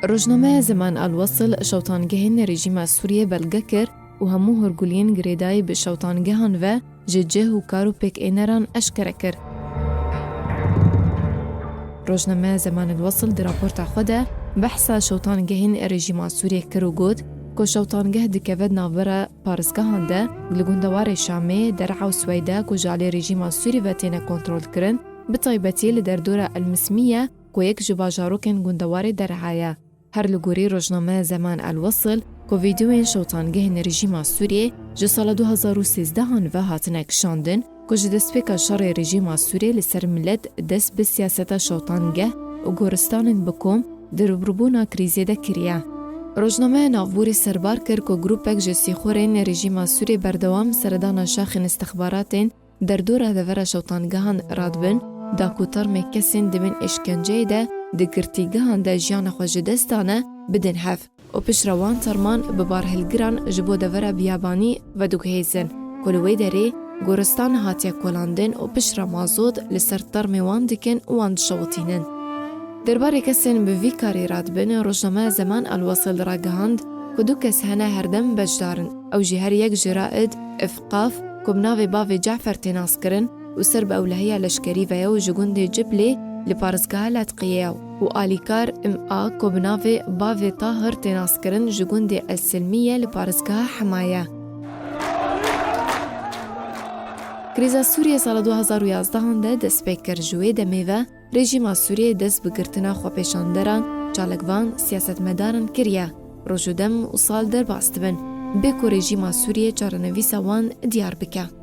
روزنامه زمان الوصل شوطانگهین رژیم سوریه بلگه کر و همو هرگولین گریدای به شوطانگهان و ججه و کارو پیک اینران اشکره کر. روزنامه زمان الوصل در راپورت خوده بحثا شوطانگهین رژیم سوریه کر و گود که شوطانگه دکوید ناوره پارسگاهان ده لگوندوار شامه درعا و سویده که جعلی رژیم سوری و تینه کنترول کرن بطایبتی لدر دور المسمیه که یک جباجاروکن گوندوار درعایه. هر لگوری روزنامه زمان الوصل که ویدیوین شوطانگهین رژیم سوریه جو سال 2013 و هاتنه کشاندن که جدسپیک شر رژیم سوریه لسر ملت دست به سیاست شوطانگه و گورستان بکوم در روبروبونا کریزی ده کریه. روزنامه نافبوری سربار کرد که گروپک جسی خورین رژیم سوری بردوام سردان شاخن استخباراتین در دور دور شوطانگهان رادبن دا کوتر مکسین دبن اشکنجه ده دگرتیگهان ده جیان خوش دستانه بدن حف و پشروان ترمان ببار هلگران جبو دور بیابانی و دوگهیزن کلوی داره گورستان هاتیا کلاندن و پشرا مازود لسر ترمی وان دکن وان شوطینن. درباره کسین به وی کاری رادبن روزنامه زمان الوصل را گهاند که دو کس هنه هردم بجدارن او جی هر یک جرائد افقاف که بناوی باوی جعفر تناس کرن و سر به اولهی لشکری و یو جگوند جبلی لپارزگاه لاتقیه و آلیکار ام که بناوی باوی طاهر تناس کرن جگوند السلمیه لپارزگاه حمایه. کریزا سوریه سال 2011 ده دست پیکر جوی دمیوه رژیم سوریه دست بگرتنا خو پیشاندران چالکوان سیاست مدارن کریه روزو دم و سال در باستبن بکو رژیم سوریه چارنویسا وان دیار بکه.